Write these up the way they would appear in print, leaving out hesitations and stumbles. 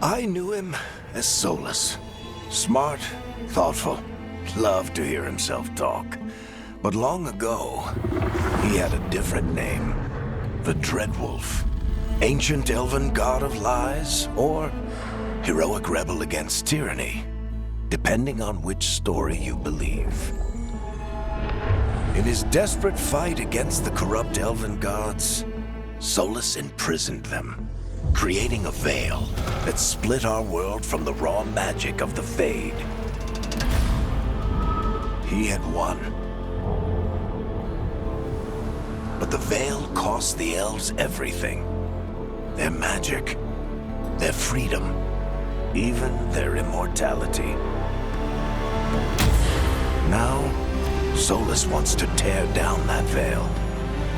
I knew him as Solus. Smart, thoughtful, loved to hear himself talk. But long ago, he had a different name. The Dreadwolf. Ancient elven god of lies, or heroic rebel against tyranny, depending on which story you believe. In his desperate fight against the corrupt elven gods, Solus imprisoned them, creating a veil that split our world from the raw magic of the Fade. He had won. But the veil cost the elves everything. Their magic, their freedom, even their immortality. Now, Solus wants to tear down that veil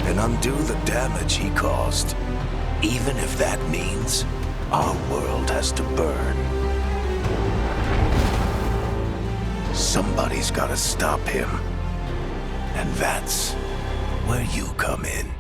and undo the damage he caused, even if that means our world has to burn. Somebody's gotta stop him, and that's where you come in.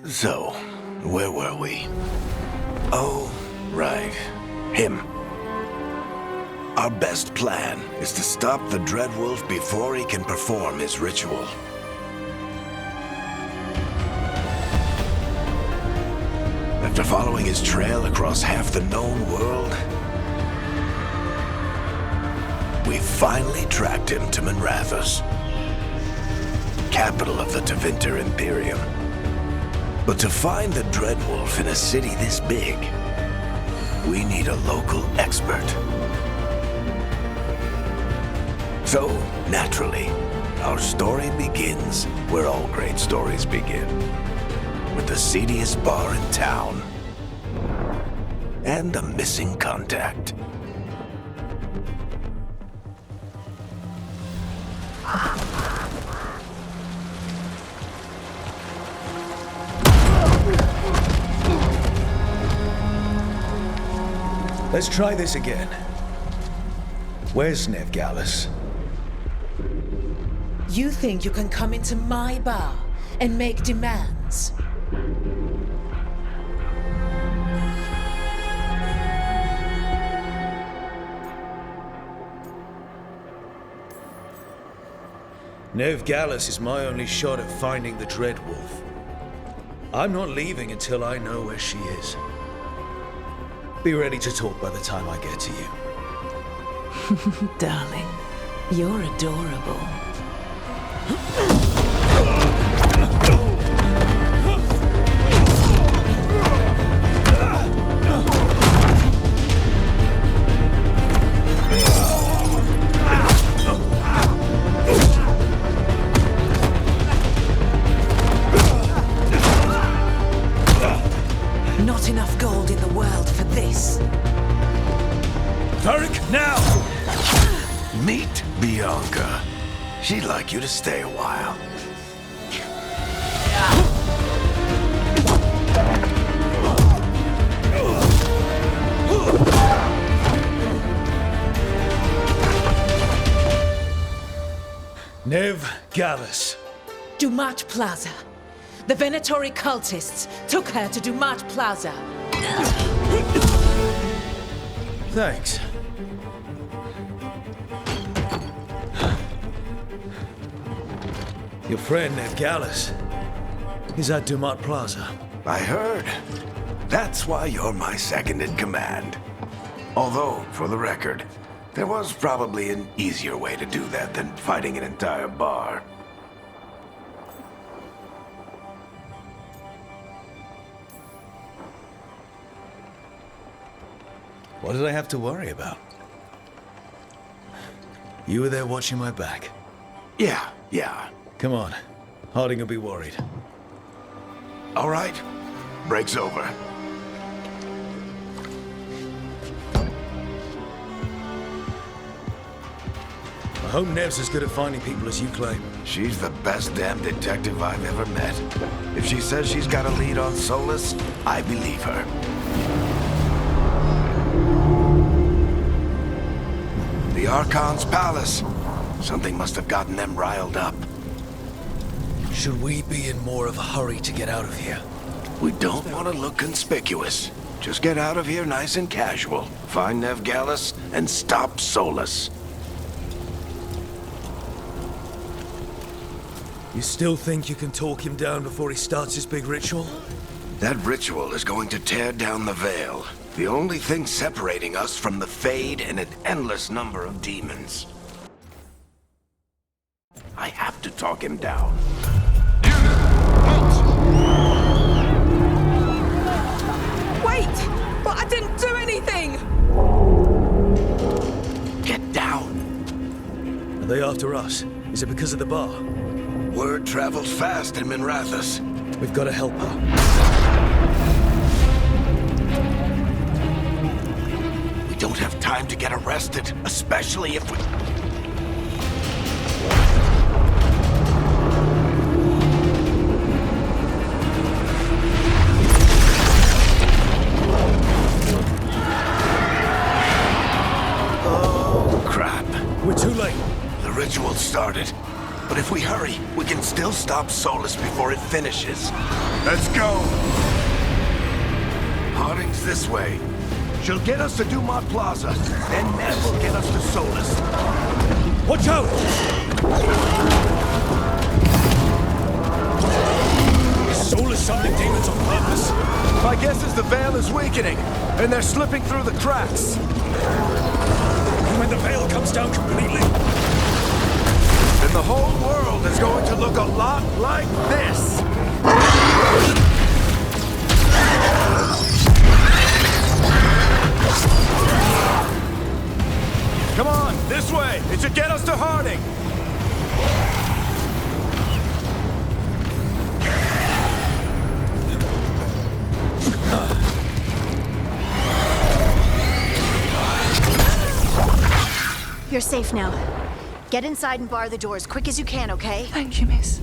So, where were we? Oh, right. Him. Our best plan is to stop the Dreadwolf before he can perform his ritual. After following his trail across half the known world, we finally tracked him to Minrathous, capital of the Tevinter Imperium. But to find the Dreadwolf in a city this big, we need a local expert. So, naturally, our story begins where all great stories begin. With the seediest bar in town and a missing contact. Let's try this again. Where's Veilguard? You think you can come into my bar and make demands? Veilguard is my only shot at finding the Dreadwolf. I'm not leaving until I know where she is. Be ready to talk by the time I get to you. Darling, you're adorable. Not enough gold in the world for this. Tarek, now! Meet Bianca. She'd like you to stay a while. Veilguard. Dumat Plaza. The Venatori cultists took her to Dumat Plaza. Thanks. Your friend Veilguard is at Dumat Plaza. I heard. That's why you're my second in command. Although, for the record, there was probably an easier way to do that than fighting an entire bar. What did I have to worry about? You were there watching my back. Yeah. Come on. Harding will be worried. All right. Break's over. I hope Nev's as good at finding people as you claim. She's the best damn detective I've ever met. If she says she's got a lead on Solus, I believe her. The Archon's palace. Something must have gotten them riled up. Should we be in more of a hurry to get out of here? We don't want to look conspicuous. Just get out of here nice and casual. Find Veilguard and stop Solus. You still think you can talk him down before he starts his big ritual? That ritual is going to tear down the Veil. The only thing separating us from the Fade and an endless number of demons. I have to talk him down. Wait! But I didn't do anything! Get down. Are they after us? Is it because of the bar? Word travels fast in Minrathous. We've got to help her. We don't have time to get arrested, especially if we... We're too late. The ritual started. But if we hurry, we can still stop Solus before it finishes. Let's go! Harding's this way. She'll get us to Dumont Plaza, then Ned will get us to Solus. Watch out! Is Solus summoning demons on purpose? My guess is the Veil is weakening, and they're slipping through the cracks. And when the Veil comes down completely? And the whole world is going to look a lot like this. Come on, this way! It should get us to Harding! You're safe now. Get inside and bar the door as quick as you can, okay? Thank you, miss.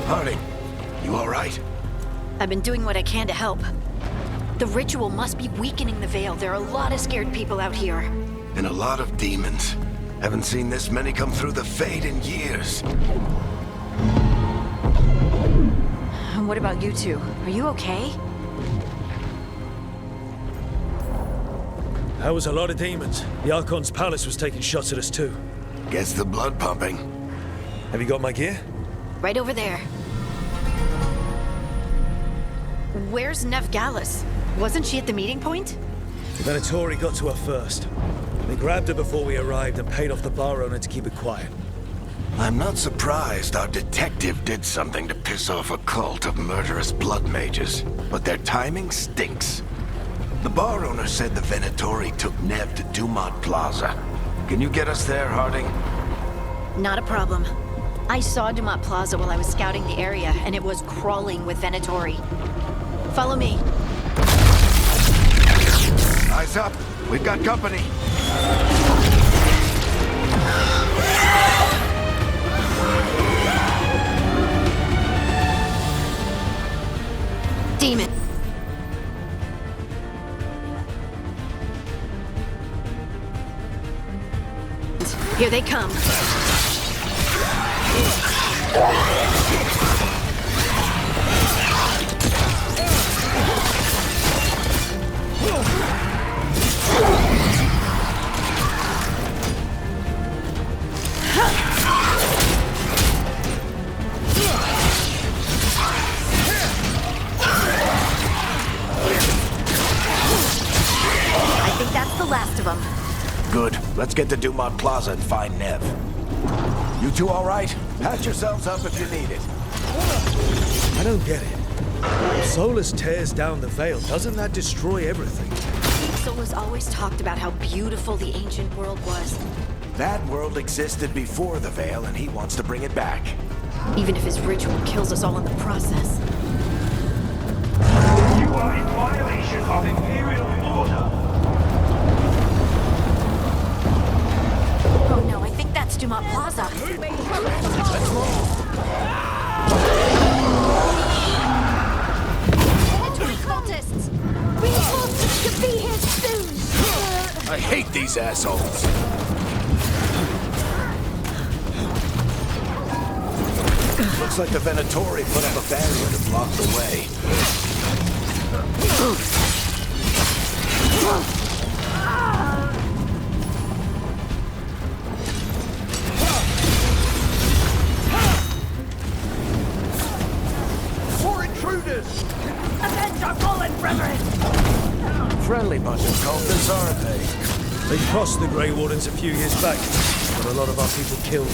Harding, you all right? I've been doing what I can to help. The ritual must be weakening the Veil. There are a lot of scared people out here. And a lot of demons. Haven't seen this many come through the Fade in years. And what about you two? Are you okay? That was a lot of demons. The Archon's palace was taking shots at us too. Gets the blood pumping. Have you got my gear? Right over there. Where's Nev Gallus? Wasn't she at the meeting point? The Venatori got to her first. They grabbed her before we arrived and paid off the bar owner to keep it quiet. I'm not surprised our detective did something to piss off a cult of murderous blood mages, but their timing stinks. The bar owner said the Venatori took Nev to Dumont Plaza. Can you get us there, Harding? Not a problem. I saw Dumont Plaza while I was scouting the area, and it was crawling with Venatori. Follow me. Eyes up. We've got company. Demon. Here they come. I think that's the last of them. Good. Let's get to Dumont Plaza and find Nev. You two all right? Patch yourselves up if you need it. I don't get it. If Solus tears down the Veil, doesn't that destroy everything? Solus always talked about how beautiful the ancient world was. That world existed before the Veil, and he wants to bring it back. Even if his ritual kills us all in the process. You are in violation of Imperial order. Oh no, I think that's Dumont Plaza. Military cultists! Reinforcements could be here soon! I hate these assholes. Looks like the Venatori put up a barrier to block the way. For intruders! Avenge our fallen brethren! Friendly bunch of cultists, aren't they? They crossed the Grey Wardens a few years back. Got a lot of our people killed.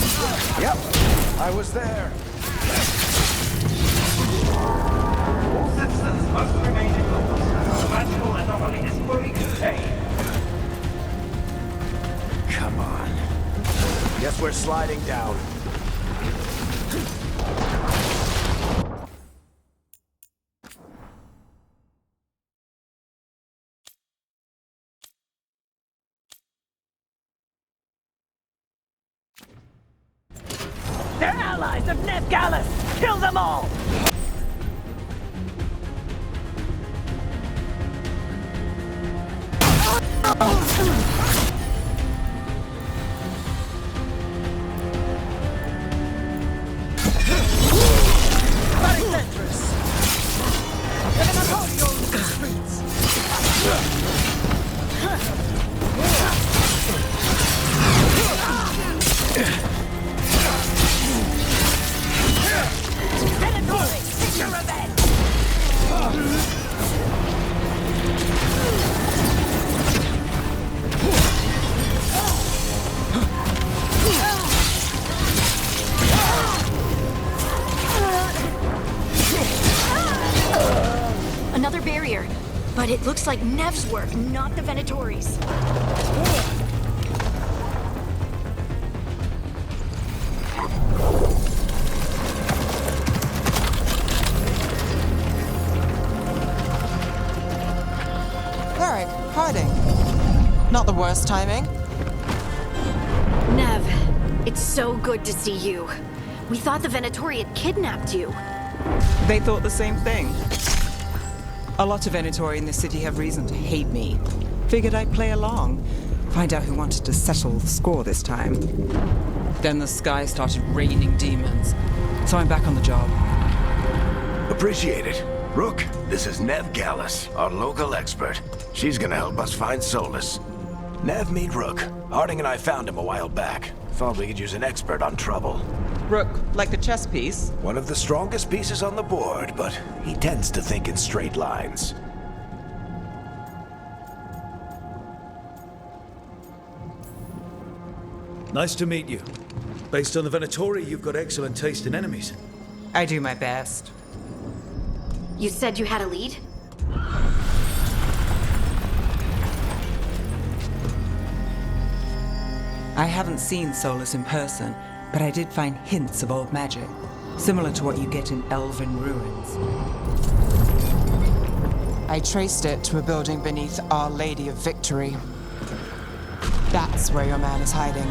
Yep, I was there. All citizens must remain indoors. The magical anomaly is fully contained. Come on. Guess we're sliding down. They're allies of Nev Gallus! Kill them all! like Nev's work, not the Venatori's. Alright, hiding. Not the worst timing. Nev, it's so good to see you. We thought the Venatori had kidnapped you. They thought the same thing. A lot of Venatori in this city have reason to hate me. Figured I'd play along. Find out who wanted to settle the score this time. Then the sky started raining demons. So I'm back on the job. Appreciate it. Rook, this is Nev Gallus, our local expert. She's gonna help us find Solus. Nev, meet Rook. Harding and I found him a while back. Thought we could use an expert on trouble. Rook, like the chess piece? One of the strongest pieces on the board, but he tends to think in straight lines. Nice to meet you. Based on the Venatori, you've got excellent taste in enemies. I do my best. You said you had a lead? I haven't seen Solus in person, but I did find hints of old magic, similar to what you get in elven ruins. I traced it to a building beneath Our Lady of Victory. That's where your man is hiding.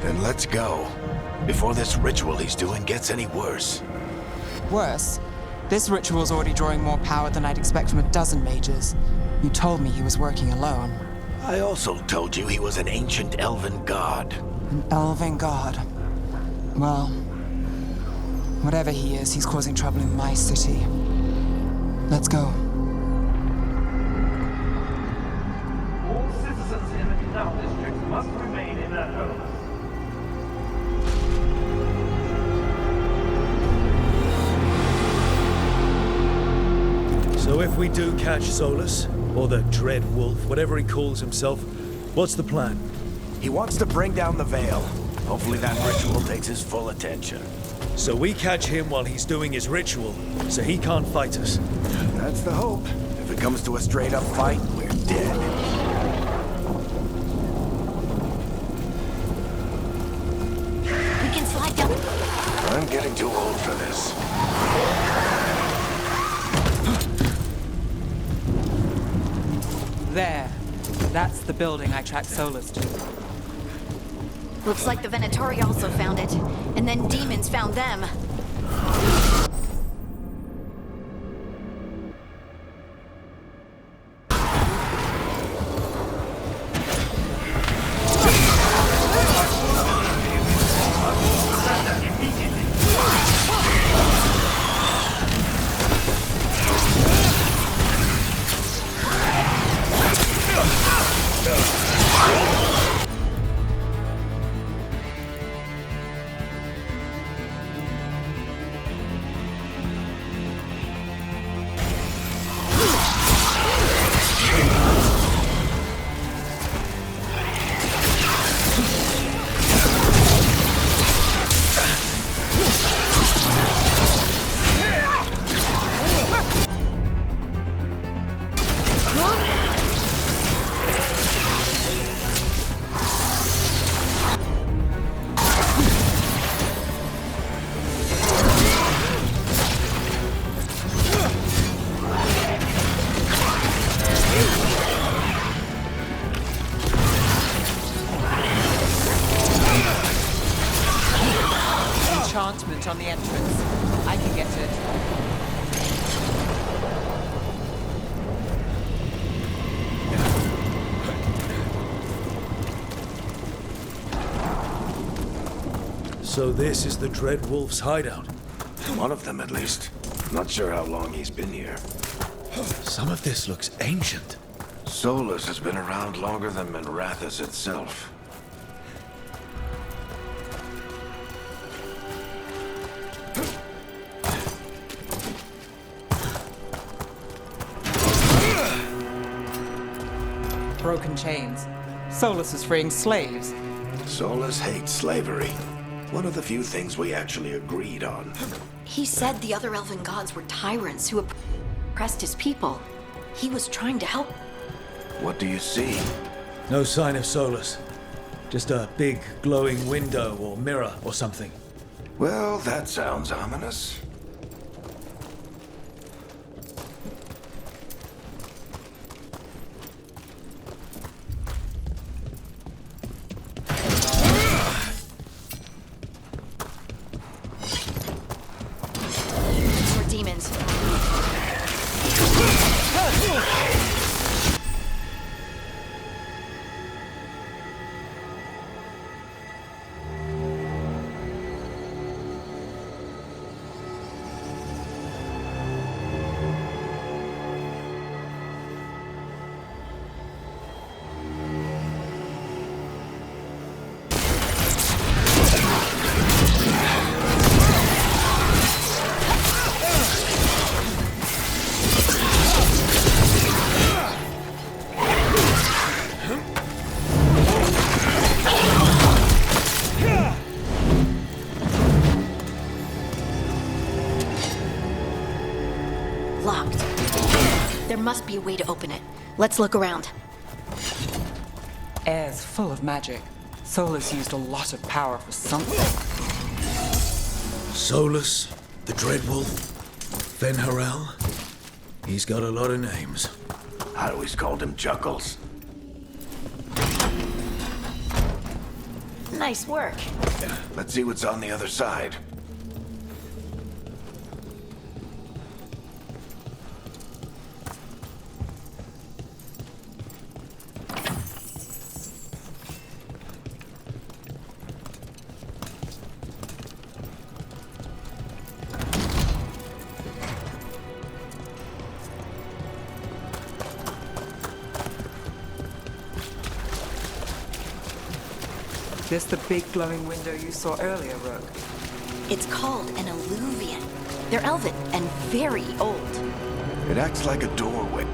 Then let's go. Before this ritual he's doing gets any worse. Worse, this ritual's already drawing more power than I'd expect from a dozen mages. You told me he was working alone. I also told you he was an ancient elven god. An elven god. Well, whatever he is, he's causing trouble in my city. Let's go. All citizens in the canal district must remain in their homes. So if we do catch Solus, or the Dread Wolf, whatever he calls himself, what's the plan? He wants to bring down the Veil. Hopefully that ritual takes his full attention. So we catch him while he's doing his ritual, so he can't fight us. That's the hope. If it comes to a straight-up fight, we're dead. We can slide down. I'm getting too old for this. There. That's the building I tracked Solus to. Looks like the Venatori also found it. And then demons found them. Enchantment on the entrance. I can get it. So this is the Dread Wolf's hideout. One of them, at least. Not sure how long he's been here. Some of this looks ancient. Solus has been around longer than Minrathous itself. Broken chains. Solus is freeing slaves. Solus hates slavery. One of the few things we actually agreed on. He said the other elven gods were tyrants who oppressed his people. He was trying to help What do you see? No sign of Solus. Just a big glowing window or mirror or something. Well, that sounds ominous. More demons. Locked. There must be a way to open it. Let's look around. Air's full of magic. Solus used a lot of power for something. Solus, the Dreadwolf, Fenharel. He's got a lot of names. I always called him Chuckles. Nice work. Let's see what's on the other side. This the big glowing window you saw earlier, Rook? It's called an alluvian. They're elven and very old. It acts like a doorway.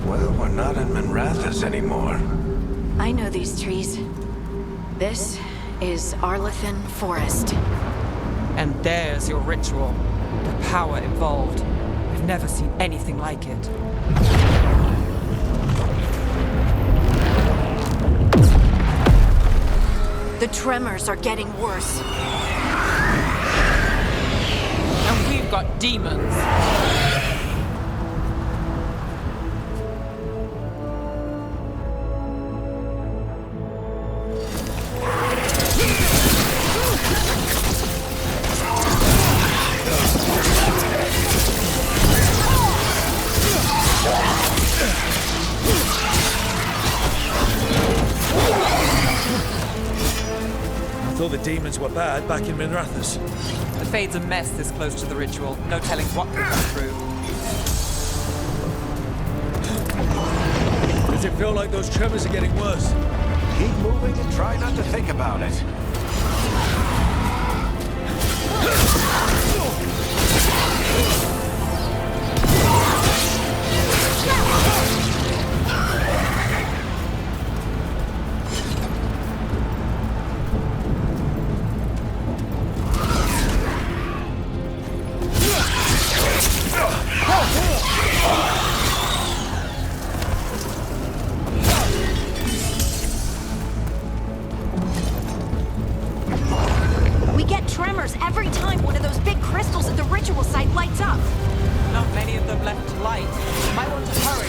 Well, we're not in Minrathous anymore. I know these trees. This is Arlethan Forest. And there's your ritual. The power involved. I've never seen anything like it. The tremors are getting worse. And we've got demons. I thought the demons were bad back in Minrathous. The Fade's a mess this close to the ritual. No telling what could come through. Does it feel like those tremors are getting worse? Keep moving and try not to think about it. We get tremors every time one of those big crystals at the ritual site lights up. Not many of them left to light. Might want to hurry.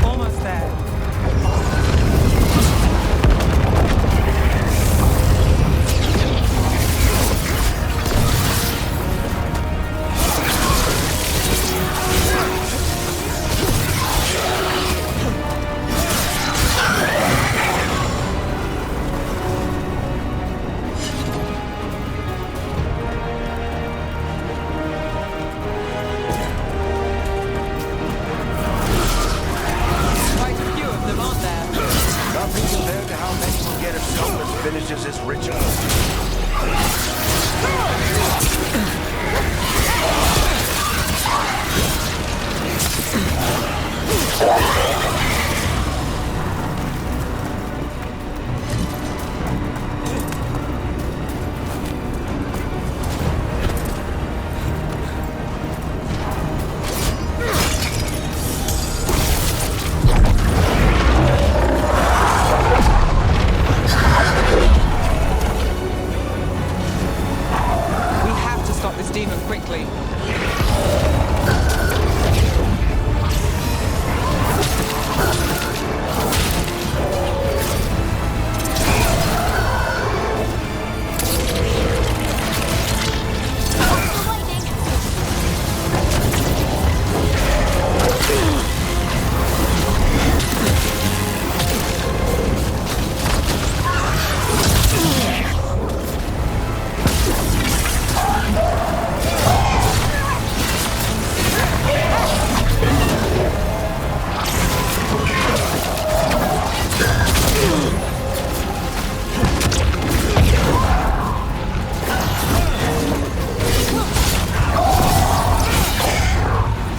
Almost there. finishes his ritual. We have to stop this demon quickly.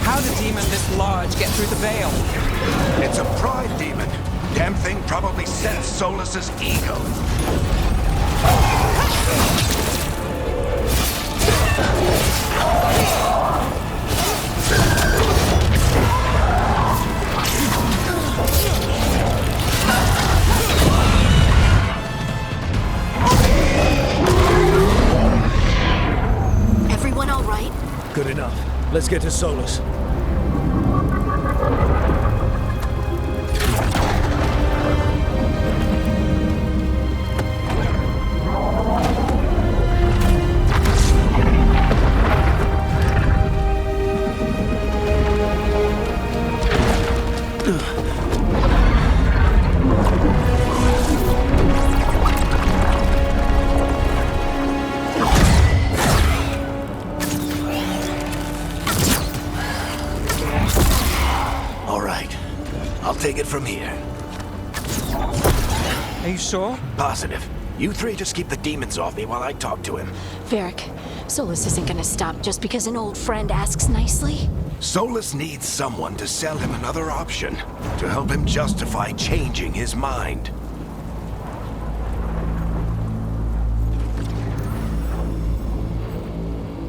How did a demon this large get through the veil? It's a pride demon. Damn thing probably sensed Solus's ego. Everyone all right? Good enough. Let's get to Solus. All right. I'll take it from here. Are you sure? Positive. You three just keep the demons off me while I talk to him. Varric, Solus isn't gonna stop just because an old friend asks nicely. Solus needs someone to sell him another option, to help him justify changing his mind.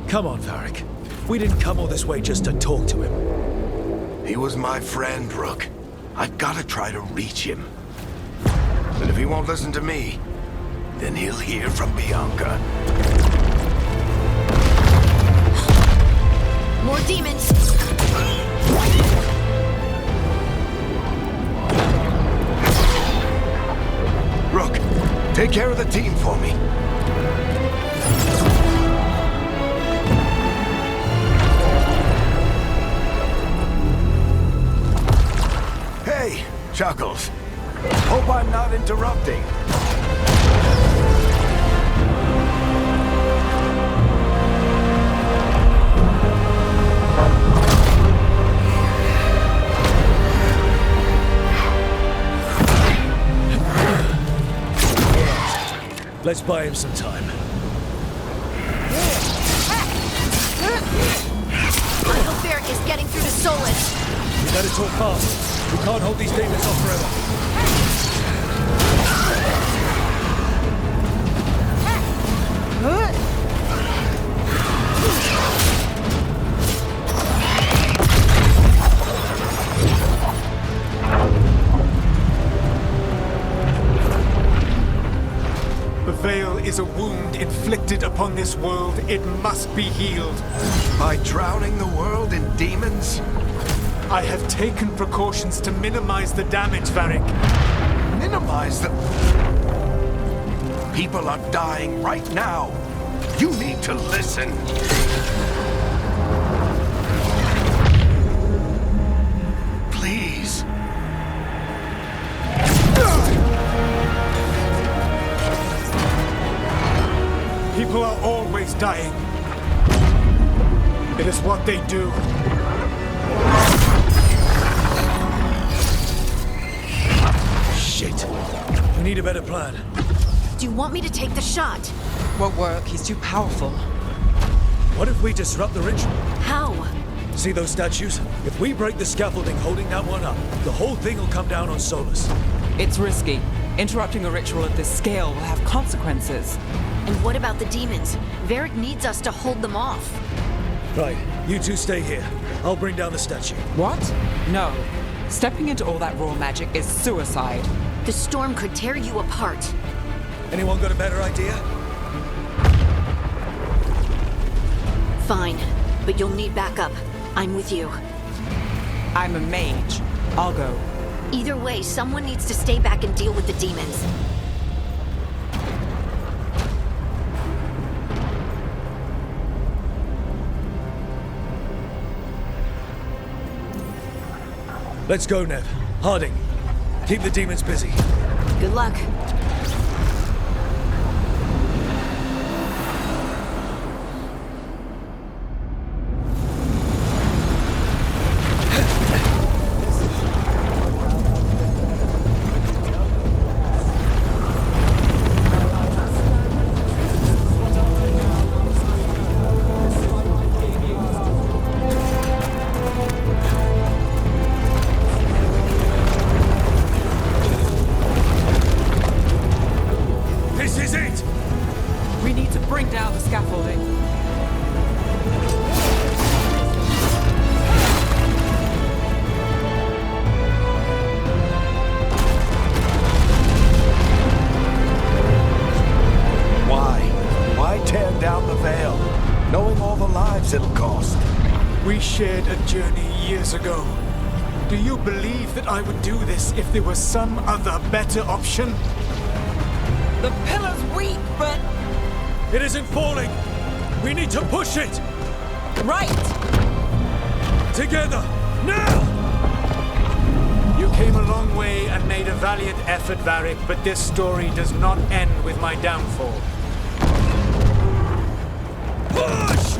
Come on, Varric. We didn't come all this way just to talk to him. He was my friend, Rook. I've gotta try to reach him. But if he won't listen to me, then he'll hear from Bianca. More demons! Rook, take care of the team for me. Hey, Chuckles. Hope I'm not interrupting. Let's buy him some time. Uncle Varric is getting through to Solus. We better talk fast. We can't hold these demons off forever. The veil is a wound inflicted upon this world. It must be healed. By drowning the world in demons? I have taken precautions to minimize the damage, Varric. Minimize the... People are dying right now. You need to listen. Please. People are always dying. It is what they do. Shit. We need a better plan. Do you want me to take the shot? Won't work. He's too powerful. What if we disrupt the ritual? How? See those statues? If we break the scaffolding holding that one up, the whole thing will come down on Solus. It's risky. Interrupting a ritual at this scale will have consequences. And what about the demons? Varric needs us to hold them off. Right, you two stay here. I'll bring down the statue. What? No. Stepping into all that raw magic is suicide. The storm could tear you apart. Anyone got a better idea? Fine, but you'll need backup. I'm with you. I'm a mage. I'll go. Either way, someone needs to stay back and deal with the demons. Let's go, Nev. Harding, keep the demons busy. Good luck. We need to bring down the scaffolding. Why tear down the Veil, knowing all the lives it'll cost? We shared a journey years ago. Do you believe that I would do this if there was some other better option? The pillar's weak, but... It isn't falling! We need to push it! Right! Together! Now! You came a long way and made a valiant effort, Varric, but this story does not end with my downfall. Push!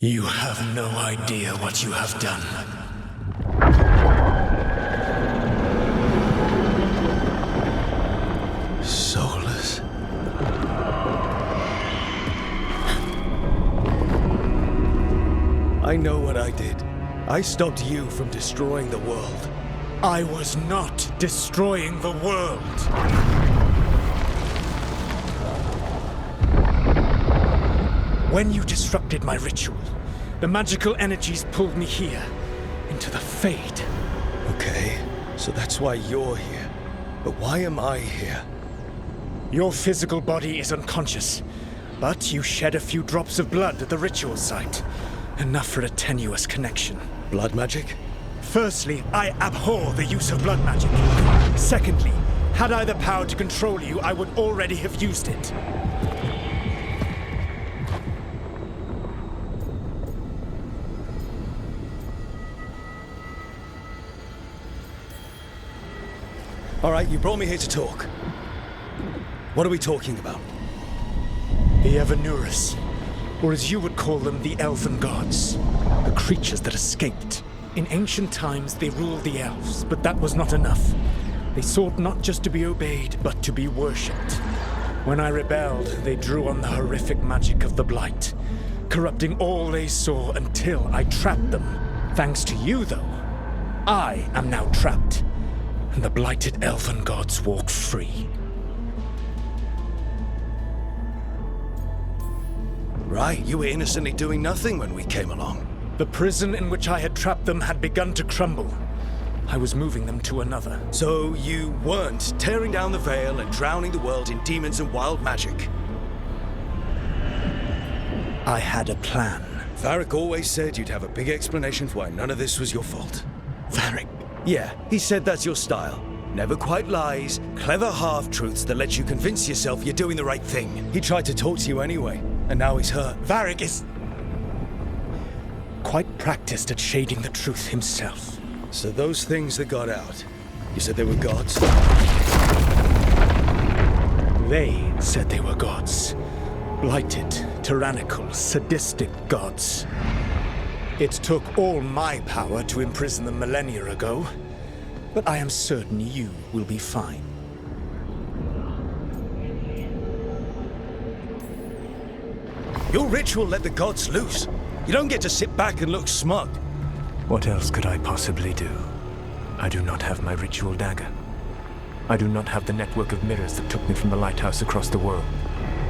You have no idea what you have done. Solus. I I know what I did. I stopped you from destroying the world. I was not destroying the world. When you disrupted my ritual, the magical energies pulled me here, into the Fade. Okay, so that's why you're here. But why am I here? Your physical body is unconscious, but you shed a few drops of blood at the ritual site. Enough for a tenuous connection. Blood magic? Firstly, I abhor the use of blood magic. Secondly, had I the power to control you, I would already have used it. All right, you brought me here to talk. What are we talking about? The Evanurus, or as you would call them, the Elven Gods. The creatures that escaped. In ancient times, they ruled the elves, but that was not enough. They sought not just to be obeyed, but to be worshipped. When I rebelled, they drew on the horrific magic of the Blight, corrupting all they saw until I trapped them. Thanks to you, though, I am now trapped, and the blighted Elven Gods walk free. Right, you were innocently doing nothing when we came along. The prison in which I had trapped them had begun to crumble. I was moving them to another. So you weren't tearing down the veil and drowning the world in demons and wild magic. I had a plan. Varric always said you'd have a big explanation for why none of this was your fault. Varric. Yeah, he said that's your style. Never quite lies, clever half-truths that let you convince yourself you're doing the right thing. He tried to talk to you anyway, and now he's hurt. Varric is quite practiced at shading the truth himself. So those things that got out, you said they were gods? They said they were gods. Blighted, tyrannical, sadistic gods. It took all my power to imprison them millennia ago, but I am certain you will be fine. Your ritual let the gods loose. You don't get to sit back and look smug. What else could I possibly do? I do not have my ritual dagger. I do not have the network of mirrors that took me from the lighthouse across the world.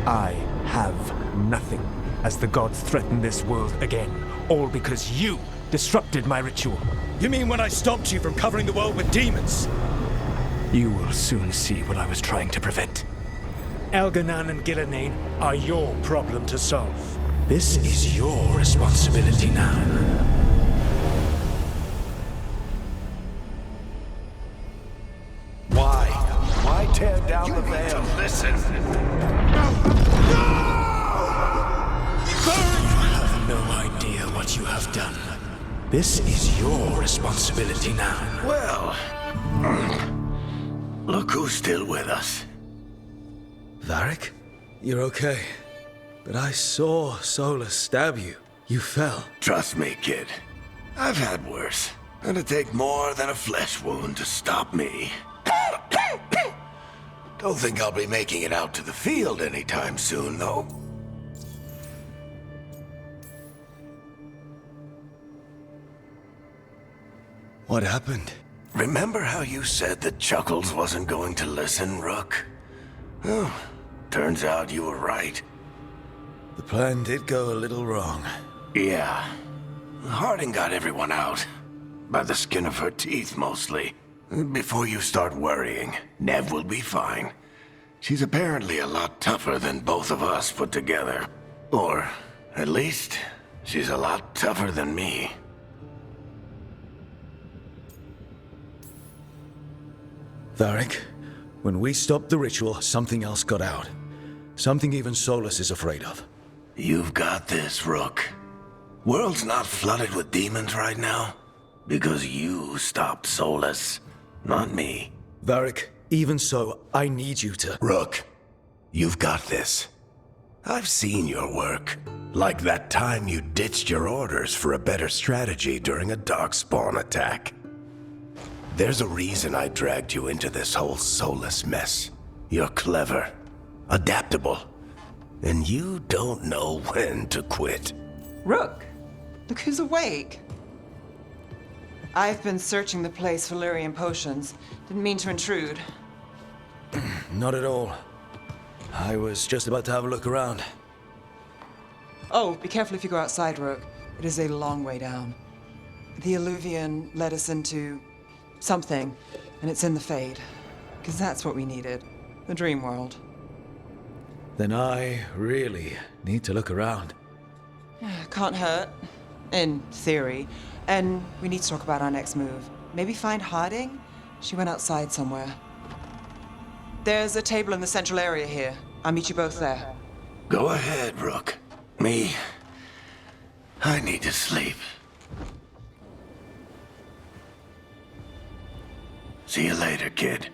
I have nothing as the gods threaten this world again, all because you disrupted my ritual. You mean when I stopped you from covering the world with demons? You will soon see what I was trying to prevent. Elganan and Gillenane are your problem to solve. This is your responsibility now. Why tear down the veil? Listen. You have no idea what you have done. This is your responsibility now. Well, look who's still with us. Varric? You're okay. But I saw Solus stab you. You fell. Trust me, kid. I've had worse. It'd take more than a flesh wound to stop me. Don't think I'll be making it out to the field anytime soon, though. What happened? Remember how you said that Chuckles wasn't going to listen, Rook? Oh, turns out you were right. The plan did go a little wrong. Yeah. Harding got everyone out. By the skin of her teeth, mostly. Before you start worrying, Nev will be fine. She's apparently a lot tougher than both of us put together. Or, at least, she's a lot tougher than me. Varric, when we stopped the ritual, something else got out. Something even Solus is afraid of. You've got this, Rook. World's not flooded with demons right now. Because you stopped Solus, not me. Varric, even so, I need you to... Rook, you've got this. I've seen your work. Like that time you ditched your orders for a better strategy during a darkspawn attack. There's a reason I dragged you into this whole Solus mess. You're clever, adaptable, and you don't know when to quit. Rook, Look who's awake. I've been searching the place for Lyrian potions. Didn't mean to intrude. Not at all. I was just about to have a look around. Oh, be careful if you go outside, Rogue. It is a long way down. The Illuvian led us into something, and it's in the Fade. Because that's what we needed. The dream world. Then I really need to look around. Can't hurt. In theory. And we need to talk about our next move. Maybe find Harding? She went outside somewhere. There's a table in the central area here. I'll meet you both there. Go ahead, Rook. Me, I need to sleep. See you later, kid.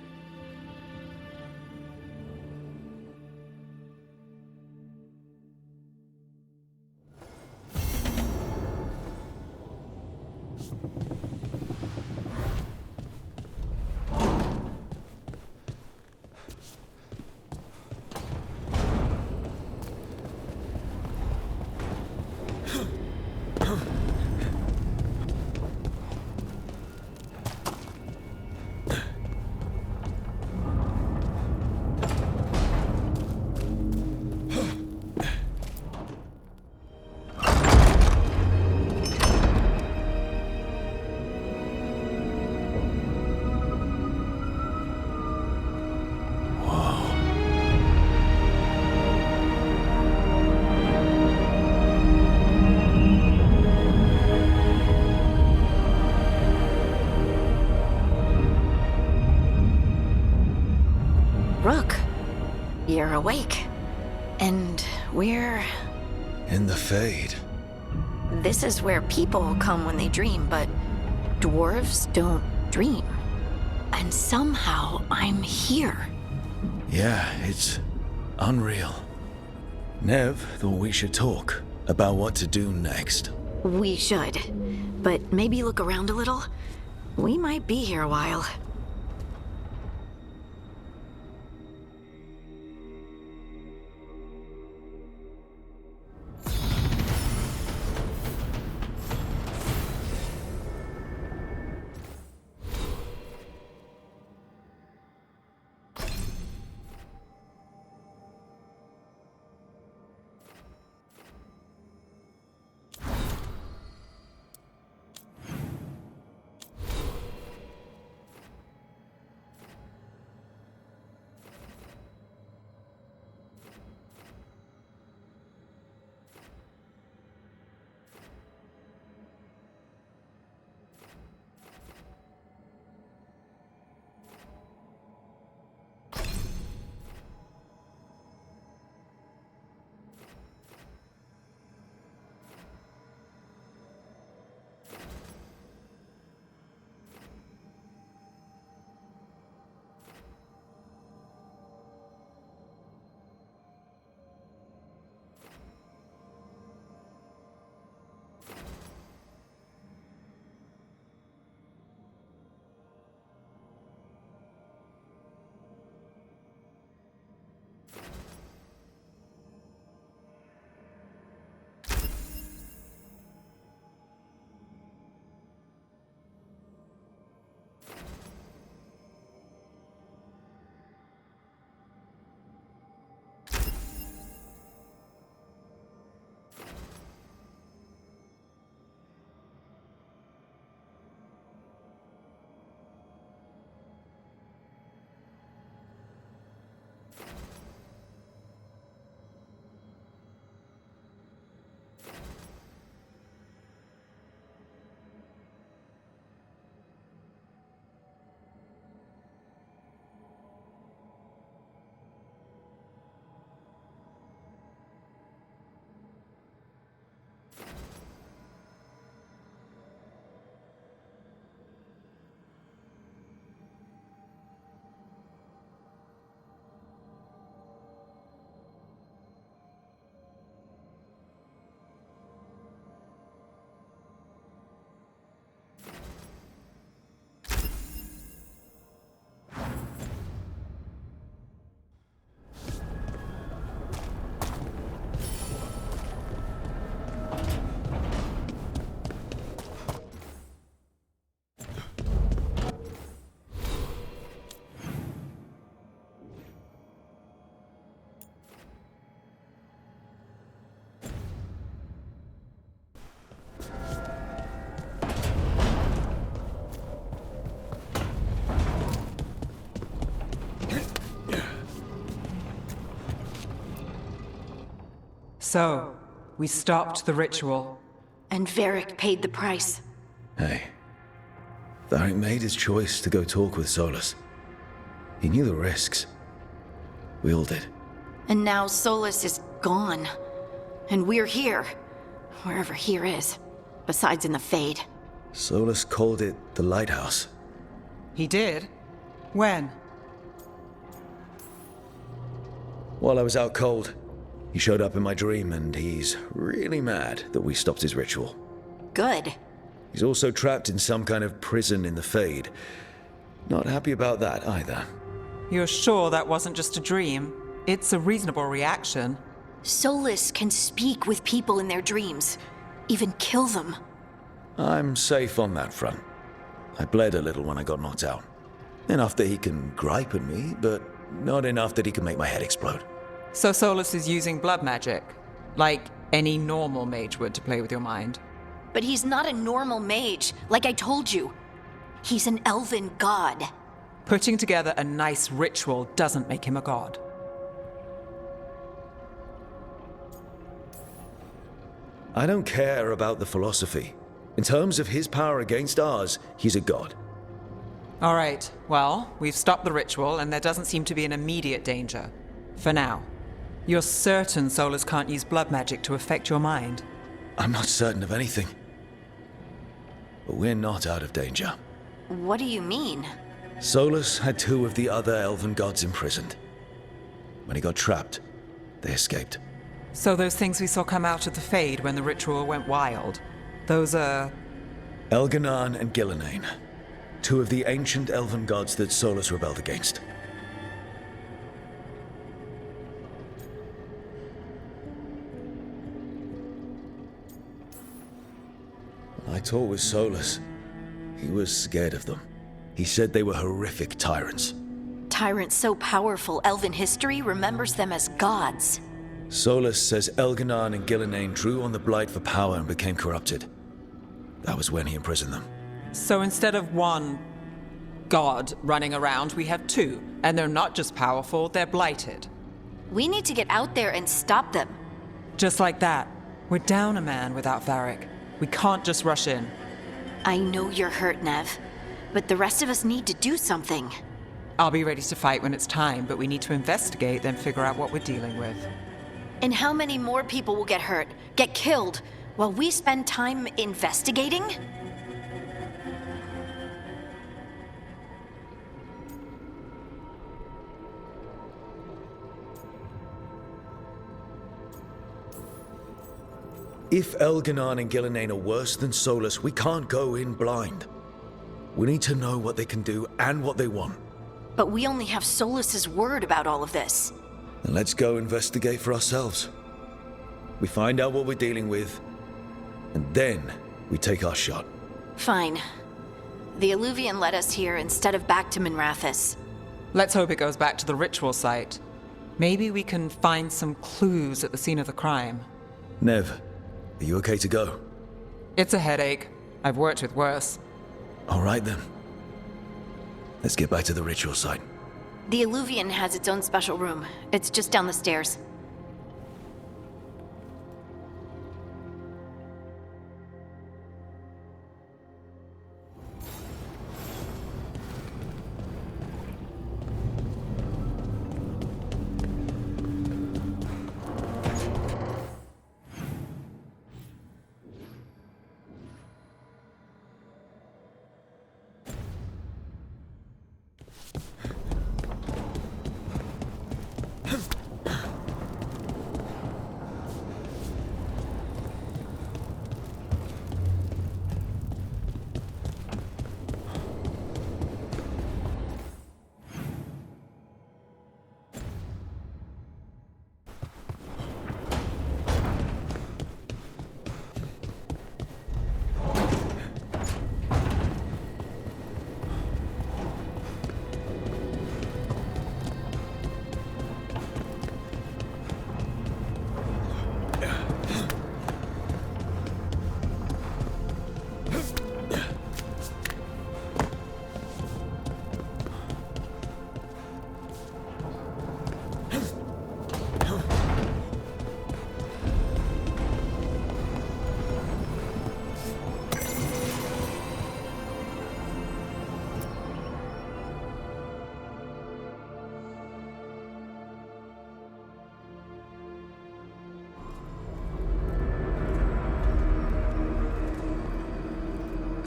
Rook, you're awake. And we're... In the Fade. This is where people come when they dream, but dwarves don't dream. And somehow I'm here. Yeah, it's unreal. Nev thought we should talk about what to do next. We should. But maybe look around a little. We might be here a while. So, we stopped the ritual. And Varric paid the price. Hey. Varric made his choice to go talk with Solus. He knew the risks. We all did. And now Solus is gone. And we're here. Wherever here is. Besides in the Fade. Solus called it the Lighthouse. He did? When? While I was out cold, he showed up in my dream, and he's really mad that we stopped his ritual. Good. He's also trapped in some kind of prison in the Fade. Not happy about that either. You're sure that wasn't just a dream? It's a reasonable reaction. Solus can speak with people in their dreams. Even kill them. I'm safe on that front. I bled a little when I got knocked out. Enough that he can gripe at me, but not enough that he can make my head explode. So Solus is using blood magic, like any normal mage would to play with your mind. But he's not a normal mage, like I told you. He's an elven god. Putting together a nice ritual doesn't make him a god. I don't care about the philosophy. In terms of his power against ours, he's a god. All right, well, we've stopped the ritual and there doesn't seem to be an immediate danger. For now. You're certain Solus can't use blood magic to affect your mind? I'm not certain of anything. But we're not out of danger. What do you mean? Solus had 2 of the other elven gods imprisoned. When he got trapped, they escaped. So those things we saw come out of the Fade when the ritual went wild, those are... Elganan and Gillenane. 2 of the ancient elven gods that Solus rebelled against. When I talked with Solus, he was scared of them. He said they were horrific tyrants. Tyrants so powerful, elven history remembers them as gods. Solus says Elganan and Gillenane drew on the Blight for power and became corrupted. That was when he imprisoned them. So instead of one god running around, we have 2. And they're not just powerful, they're blighted. We need to get out there and stop them. Just like that. We're down a man without Varric. We can't just rush in. I know you're hurt, Nev. But the rest of us need to do something. I'll be ready to fight when it's time, but we need to investigate, then figure out what we're dealing with. And how many more people will get hurt, get killed, while we spend time investigating? If Elganan and Gillenane are worse than Solus, we can't go in blind. We need to know what they can do and what they want. But we only have Solus's word about all of this. Then let's go investigate for ourselves. We find out what we're dealing with, and then we take our shot. Fine. The Illuvian led us here instead of back to Minrathous. Let's hope it goes back to the ritual site. Maybe we can find some clues at the scene of the crime. Nev, are you okay to go? It's a headache. I've worked with worse. All right then. Let's get back to the ritual site. The Illuvian has its own special room. It's just down the stairs.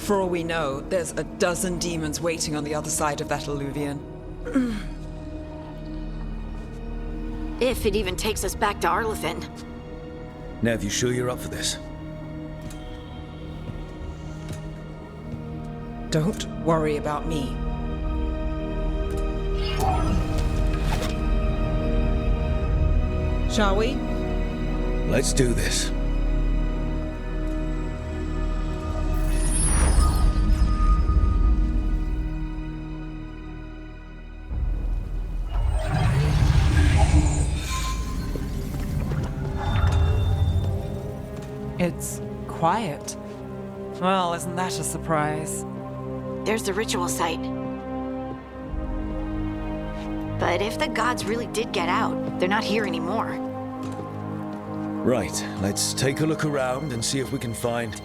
For all we know, there's a dozen demons waiting on the other side of that alluvion. If it even takes us back to Arlethan. Nev, you sure you're up for this? Don't worry about me. Shall we? Let's do this. It's quiet. Well, isn't that a surprise? There's the ritual site. But if the gods really did get out, they're not here anymore. Right, let's take a look around and see if we can find...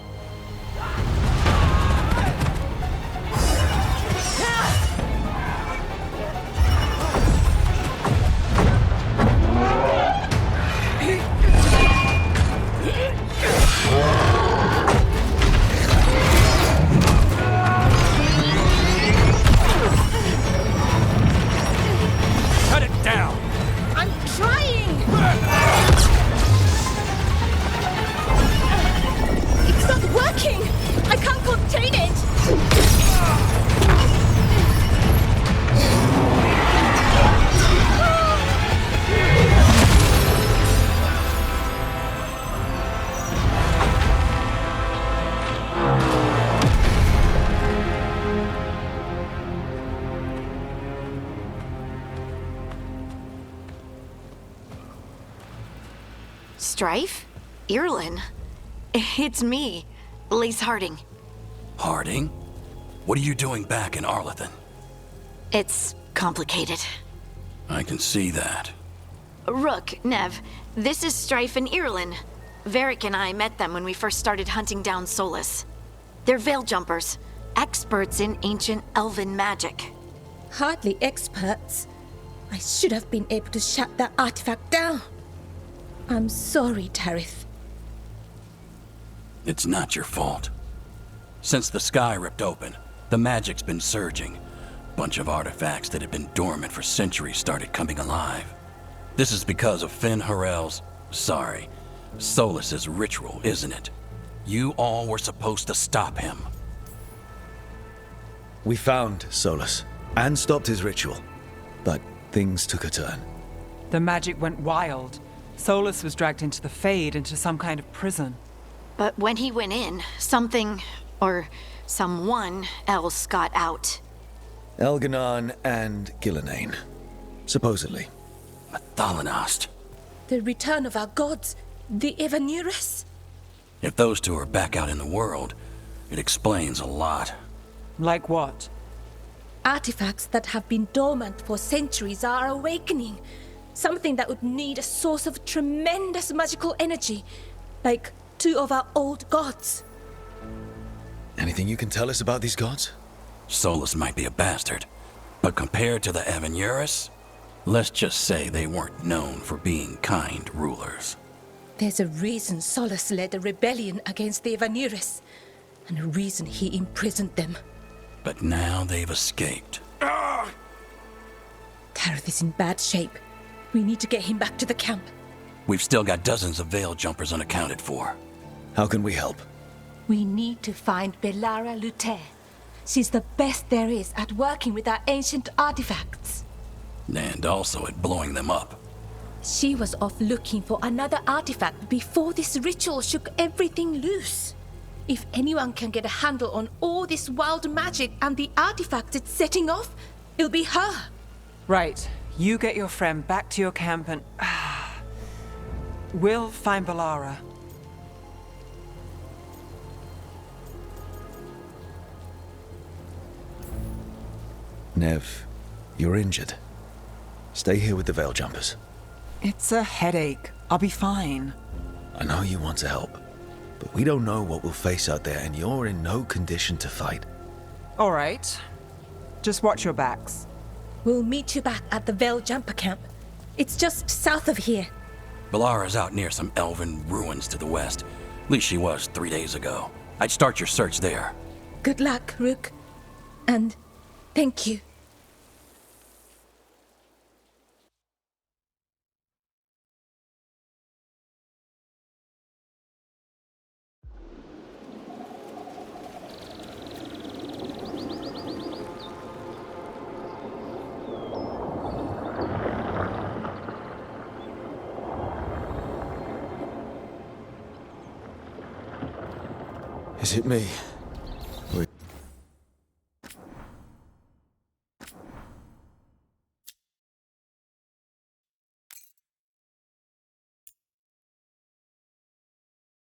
Cut it down! I'm trying! It's not working! I can't contain it! Strife? Irlin? It's me, Lace Harding. Harding? What are you doing back in Arlethan? It's complicated. I can see that. Rook, Nev, this is Strife and Irlin. Varric and I met them when we first started hunting down Solus. They're veil jumpers, experts in ancient elven magic. Hardly experts. I should have been able to shut that artifact down. I'm sorry, Tarith. It's not your fault. Since the sky ripped open, the magic's been surging. Bunch of artifacts that had been dormant for centuries started coming alive. This is because of Finn Harel's, Solus's ritual, isn't it? You all were supposed to stop him. We found Solus and stopped his ritual, but things took a turn. The magic went wild. Solus was dragged into the Fade, into some kind of prison. But when he went in, something, or someone else got out. Elganon and Gillenane, supposedly. Thalanost. The return of our gods, the Evanurus? If those two are back out in the world, it explains a lot. Like what? Artifacts that have been dormant for centuries are awakening. Something that would need a source of tremendous magical energy, like two of our old gods. Anything you can tell us about these gods? Solus might be a bastard, but compared to the Evanurus, let's just say they weren't known for being kind rulers. There's a reason Solus led a rebellion against the Evanurus, and a reason he imprisoned them. But now they've escaped. Tarith is in bad shape. We need to get him back to the camp. We've still got dozens of veil jumpers unaccounted for. How can we help? We need to find Belara Luther. She's the best there is at working with our ancient artifacts. And also at blowing them up. She was off looking for another artifact before this ritual shook everything loose. If anyone can get a handle on all this wild magic and the artifacts it's setting off, it'll be her. Right. You get your friend back to your camp and... we'll find Belara. Nev, you're injured. Stay here with the veil jumpers. It's a headache. I'll be fine. I know you want to help, but we don't know what we'll face out there, and you're in no condition to fight. All right. Just watch your backs. We'll meet you back at the Veil Jumper camp. It's just south of here. Belara's out near some elven ruins to the west. At least she was 3 days ago. I'd start your search there. Good luck, Rook. And thank you. Is it me?